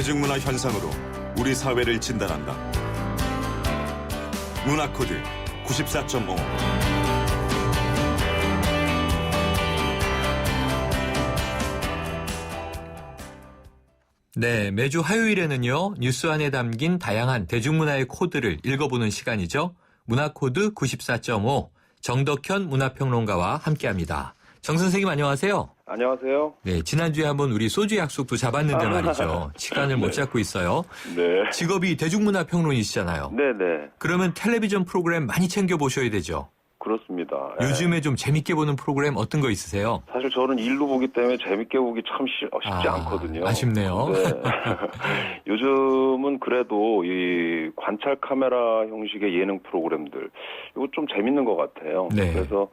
대중문화 현상으로 우리 사회를 진단한다. 문화코드 94.5. 네, 매주 화요일에는요, 뉴스 안에 담긴 다양한 대중문화의 코드를 읽어보는 시간이죠. 문화코드 94.5, 정덕현 문화평론가와 함께합니다. 정 선생님 안녕하세요. 안녕하세요. 네, 지난주에 한번 우리 소주 약속도 잡았는데 말이죠. 시간을 못 잡고 있어요. 네. 직업이 대중문화평론이시잖아요. 네네. 그러면 텔레비전 프로그램 많이 챙겨보셔야 되죠. 그렇습니다. 요즘에 좀 재밌게 보는 프로그램 어떤 거 있으세요? 사실 저는 일로 보기 때문에 재밌게 보기 참 쉽지 않거든요. 아쉽네요. 네. 요즘은 그래도 이 관찰 카메라 형식의 예능 프로그램들 이거 좀 재밌는 것 같아요. 네. 그래서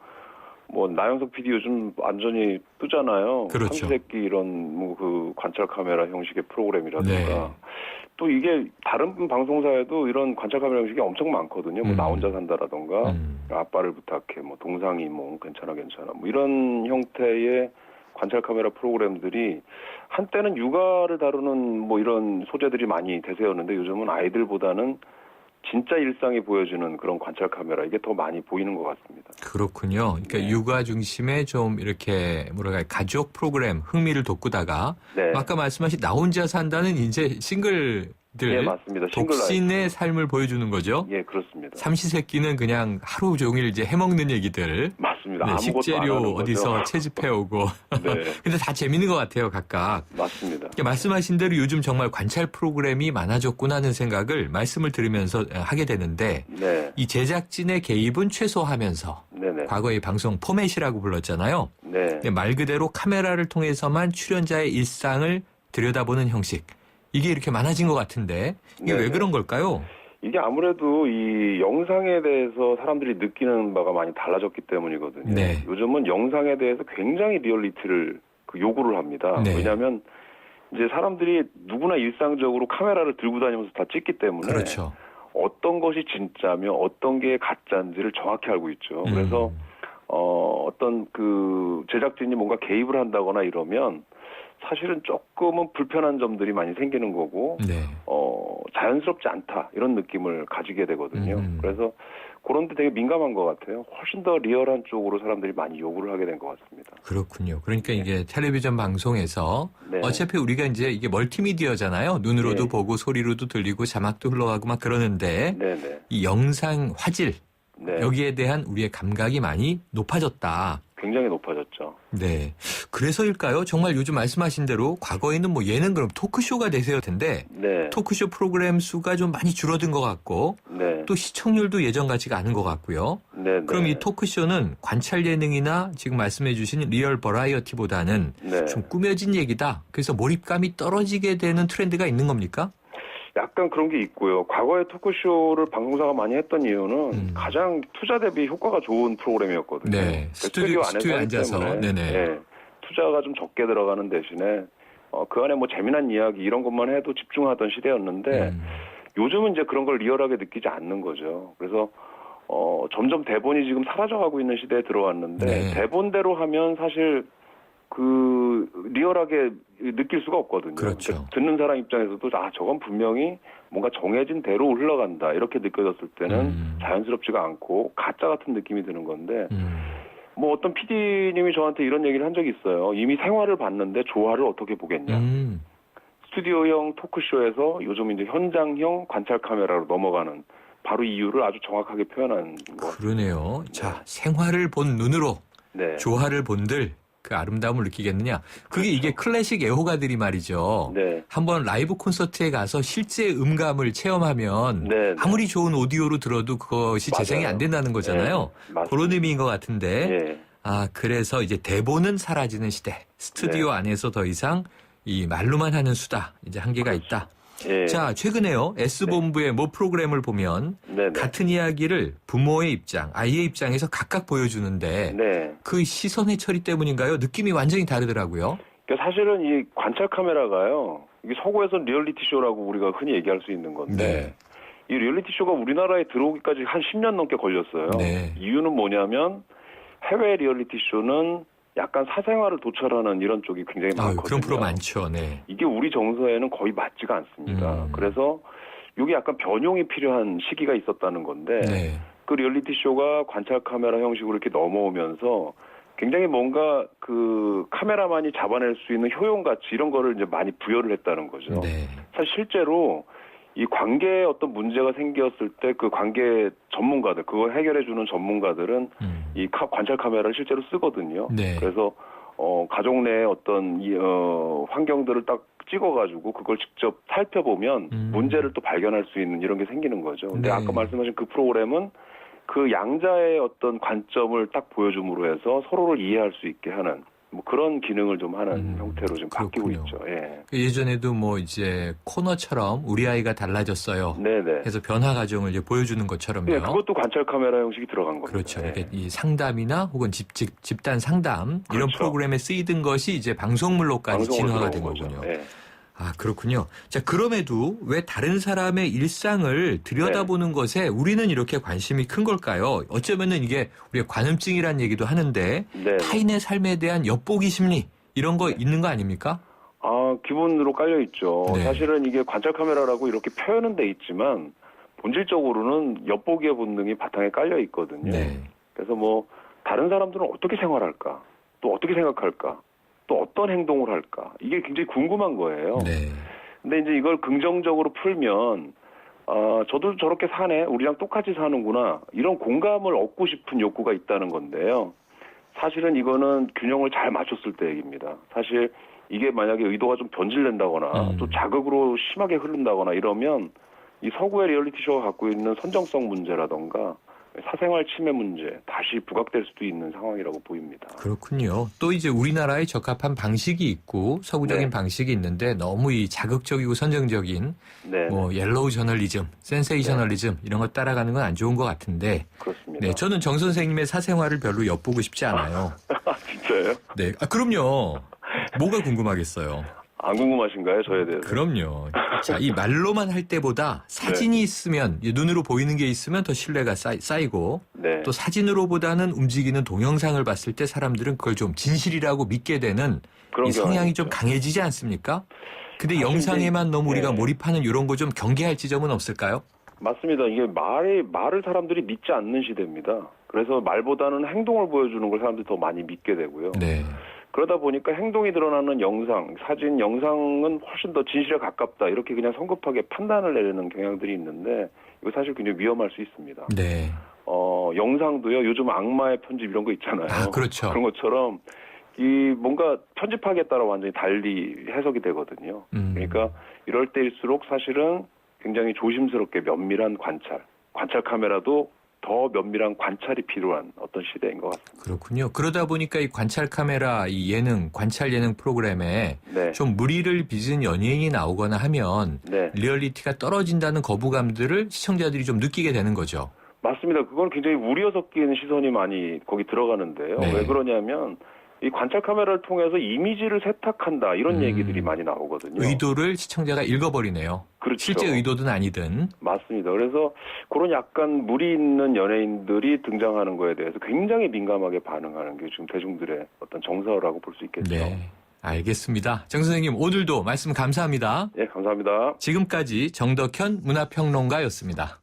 뭐 나영석 PD 요즘 완전히 뜨잖아요. 그렇죠. 삼시세끼 이런 뭐 그 관찰 카메라 형식의 프로그램이라든가. 네. 또 이게 다른 방송사에도 이런 관찰 카메라 형식이 엄청 많거든요. 뭐 나 혼자 산다라던가 아빠를 부탁해, 뭐 동상이 뭐 괜찮아 뭐 이런 형태의 관찰 카메라 프로그램들이 한때는 육아를 다루는 뭐 이런 소재들이 많이 대세였는데 요즘은 아이들보다는 진짜 일상이 보여주는 그런 관찰 카메라 이게 더 많이 보이는 것 같습니다. 그렇군요. 그러니까 네. 육아 중심의 좀 이렇게 뭐랄까 가족 프로그램 흥미를 돋구다가 네. 아까 말씀하신 나 혼자 산다는 이제 싱글들 예, 맞습니다. 싱글 독신의 라이프. 삶을 보여주는 거죠. 예, 그렇습니다. 삼시세끼는 그냥 하루 종일 이제 해먹는 얘기들. 맞습니다. 네, 아무것도 안 식재료 하는 어디서 거죠. 채집해오고. 네. 근데 다 재밌는 것 같아요, 각각. 맞습니다. 그러니까 말씀하신 대로 요즘 정말 관찰 프로그램이 많아졌구나 하는 생각을 말씀을 들으면서 하게 되는데 네. 이 제작진의 개입은 최소화하면서 네네. 과거의 방송 포맷이라고 불렀잖아요. 네. 근데 말 그대로 카메라를 통해서만 출연자의 일상을 들여다보는 형식. 이게 이렇게 많아진 것 같은데 이게 네네. 왜 그런 걸까요? 이게 아무래도 이 영상에 대해서 사람들이 느끼는 바가 많이 달라졌기 때문이거든요. 네. 요즘은 영상에 대해서 굉장히 리얼리티를 요구를 합니다. 네. 왜냐하면 이제 사람들이 누구나 일상적으로 카메라를 들고 다니면서 다 찍기 때문에 그렇죠. 어떤 것이 진짜며 어떤 게 가짜인지를 정확히 알고 있죠. 그래서 어떤 그 제작진이 뭔가 개입을 한다거나 이러면 사실은 조금은 불편한 점들이 많이 생기는 거고, 네. 자연스럽지 않다 이런 느낌을 가지게 되거든요. 그래서 그런데 되게 민감한 것 같아요. 훨씬 더 리얼한 쪽으로 사람들이 많이 요구를 하게 된 것 같습니다. 그렇군요. 그러니까 이게 텔레비전 방송에서 네. 어차피 우리가 이제 이게 멀티미디어잖아요. 눈으로도 네. 보고 소리로도 들리고 자막도 흘러가고 막 그러는데 네네. 이 영상 화질 네. 여기에 대한 우리의 감각이 많이 높아졌다. 굉장히 높아졌죠. 네. 그래서일까요? 정말 요즘 말씀하신 대로 과거에는 뭐 예능 그럼 토크쇼가 대세였 텐데 네. 토크쇼 프로그램 수가 좀 많이 줄어든 것 같고 네. 또 시청률도 예전 같지가 않은 것 같고요. 네. 그럼 네. 이 토크쇼는 관찰 예능이나 지금 말씀해 주신 리얼 버라이어티보다는 네. 좀 꾸며진 얘기다. 그래서 몰입감이 떨어지게 되는 트렌드가 있는 겁니까? 약간 그런 게 있고요. 과거에 토크쇼를 방송사가 많이 했던 이유는 가장 투자 대비 효과가 좋은 프로그램이었거든요. 네. 그 스튜디오에 안에서 하기 앉아서. 때문에, 네네. 예, 투자가 좀 적게 들어가는 대신에 그 안에 뭐 재미난 이야기 이런 것만 해도 집중하던 시대였는데 요즘은 이제 그런 걸 리얼하게 느끼지 않는 거죠. 그래서 점점 대본이 지금 사라져가고 있는 시대에 들어왔는데 네. 대본대로 하면 사실 그 리얼하게 느낄 수가 없거든요. 그렇죠. 그러니까 듣는 사람 입장에서도 저건 분명히 뭔가 정해진 대로 흘러간다 이렇게 느껴졌을 때는 자연스럽지가 않고 가짜 같은 느낌이 드는 건데 뭐 어떤 PD님이 저한테 이런 얘기를 한 적이 있어요. 이미 생활을 봤는데 조화를 어떻게 보겠냐. 스튜디오형 토크쇼에서 요즘 이제 현장형 관찰 카메라로 넘어가는 바로 이유를 아주 정확하게 표현한 것. 그러네요. 자, 생활을 본 눈으로 네. 조화를 본들 그 아름다움을 느끼겠느냐. 그게 이게 클래식 애호가들이 말이죠. 네. 한번 라이브 콘서트에 가서 실제 음감을 체험하면 네, 네. 아무리 좋은 오디오로 들어도 그것이 맞아요. 재생이 안 된다는 거잖아요. 네, 맞습니다. 그런 의미인 것 같은데. 예. 아, 그래서 이제 대본은 사라지는 시대. 스튜디오 네. 안에서 더 이상 이 말로만 하는 수다. 이제 한계가 있다. 예. 자, 최근에요. S본부의 모 프로그램을 보면 네네. 같은 이야기를 부모의 입장, 아이의 입장에서 각각 보여주는데 네. 그 시선의 처리 때문인가요? 느낌이 완전히 다르더라고요. 그러니까 사실은 이 관찰 카메라가요. 이게 서구에서 리얼리티 쇼라고 우리가 흔히 얘기할 수 있는 건데 네. 이 리얼리티 쇼가 우리나라에 들어오기까지 한 10년 넘게 걸렸어요. 네. 이유는 뭐냐면 해외 리얼리티 쇼는 약간 사생활을 도철하는 이런 쪽이 굉장히 많거든요. 그런 프로 많죠. 네. 이게 우리 정서에는 거의 맞지가 않습니다. 그래서 이게 약간 변용이 필요한 시기가 있었다는 건데 네. 그 리얼리티 쇼가 관찰 카메라 형식으로 이렇게 넘어오면서 굉장히 뭔가 그 카메라만이 잡아낼 수 있는 효용 가치 이런 거를 이제 많이 부여를 했다는 거죠. 네. 사실 실제로 이 관계에 어떤 문제가 생겼을 때 그 관계 전문가들, 그걸 해결해주는 전문가들은 이 관찰 카메라를 실제로 쓰거든요. 네. 그래서 가족 내의 어떤 환경들을 딱 찍어가지고 그걸 직접 살펴보면 문제를 또 발견할 수 있는 이런 게 생기는 거죠. 근데 네. 아까 말씀하신 그 프로그램은 그 양자의 어떤 관점을 딱 보여줌으로 해서 서로를 이해할 수 있게 하는 뭐 그런 기능을 좀 하는 형태로 지금 바뀌고 그렇군요. 있죠. 예. 예전에도 뭐 이제 코너처럼 우리 아이가 달라졌어요. 네네. 해서 변화 과정을 이제 보여주는 것처럼요. 네, 그것도 관찰 카메라 형식이 들어간 겁니다. 그렇죠. 예. 이렇게 이 상담이나 혹은 집단 상담 이런 그렇죠. 프로그램에 쓰이던 것이 이제 방송물로까지 방송으로 진화가 된 들어온 거죠. 거군요. 예. 아, 그렇군요. 자, 그럼에도 왜 다른 사람의 일상을 들여다보는 것에 우리는 이렇게 관심이 큰 걸까요? 어쩌면은 이게 우리가 관음증이라는 얘기도 하는데 네. 타인의 삶에 대한 엿보기 심리 이런 거 있는 거 아닙니까? 아, 기본으로 깔려 있죠. 네. 사실은 이게 관찰 카메라라고 이렇게 표현은 돼 있지만 본질적으로는 엿보기의 본능이 바탕에 깔려 있거든요. 네. 그래서 뭐 다른 사람들은 어떻게 생활할까? 또 어떻게 생각할까? 또 어떤 행동을 할까? 이게 굉장히 궁금한 거예요. 네. 근데 이제 이걸 긍정적으로 풀면 저도 저렇게 사네, 우리랑 똑같이 사는구나, 이런 공감을 얻고 싶은 욕구가 있다는 건데요. 사실은 이거는 균형을 잘 맞췄을 때 얘기입니다. 사실 이게 만약에 의도가 좀 변질된다거나 또 자극으로 심하게 흐른다거나 이러면 이 서구의 리얼리티 쇼가 갖고 있는 선정성 문제라던가 사생활 침해 문제 다시 부각될 수도 있는 상황이라고 보입니다. 그렇군요. 또 이제 우리나라에 적합한 방식이 있고 서구적인 네. 방식이 있는데 너무 이 자극적이고 선정적인 네, 뭐 옐로우 저널리즘, 센세이셔널리즘 이런 거 따라가는 건 안 좋은 것 같은데 그렇습니다. 네, 저는 정 선생님의 사생활을 별로 엿보고 싶지 않아요. 진짜요? 네, 그럼요. 뭐가 궁금하겠어요. 안 궁금하신가요, 저에 대해서? 그럼요. 자, 이 말로만 할 때보다 사진이 있으면 눈으로 보이는 게 있으면 더 신뢰가 쌓이고 네. 또 사진으로보다는 움직이는 동영상을 봤을 때 사람들은 그걸 좀 진실이라고 믿게 되는 그런 이 성향이 경향이 좀 있죠. 강해지지 않습니까? 근데 사실 영상에만 너무 우리가 네. 몰입하는 이런 거 좀 경계할 지점은 없을까요? 맞습니다. 이게 말을 사람들이 믿지 않는 시대입니다. 그래서 말보다는 행동을 보여주는 걸 사람들이 더 많이 믿게 되고요. 네. 그러다 보니까 행동이 드러나는 영상, 사진, 영상은 훨씬 더 진실에 가깝다. 이렇게 그냥 성급하게 판단을 내리는 경향들이 있는데 이거 사실 굉장히 위험할 수 있습니다. 네. 영상도요. 요즘 악마의 편집 이런 거 있잖아요. 아, 그렇죠. 그런 것처럼 이 뭔가 편집하기에 따라 완전히 달리 해석이 되거든요. 그러니까 이럴 때일수록 사실은 굉장히 조심스럽게 면밀한 관찰 카메라도 더 면밀한 관찰이 필요한 어떤 시대인 것 같습니다. 그렇군요. 그러다 보니까 이 관찰 카메라, 이 관찰 예능 프로그램에 네. 좀 무리를 빚은 연예인이 나오거나 하면 네. 리얼리티가 떨어진다는 거부감들을 시청자들이 좀 느끼게 되는 거죠. 맞습니다. 그건 굉장히 우려 섞인 시선이 많이 거기 들어가는데요. 네. 왜 그러냐면 이 관찰 카메라를 통해서 이미지를 세탁한다 이런 얘기들이 많이 나오거든요. 의도를 시청자가 읽어버리네요. 그렇죠. 실제 의도든 아니든. 맞습니다. 그래서 그런 약간 무리 있는 연예인들이 등장하는 거에 대해서 굉장히 민감하게 반응하는 게 지금 대중들의 어떤 정서라고 볼 수 있겠죠. 네. 알겠습니다. 정 선생님 오늘도 말씀 감사합니다. 예, 감사합니다. 지금까지 정덕현 문화평론가였습니다.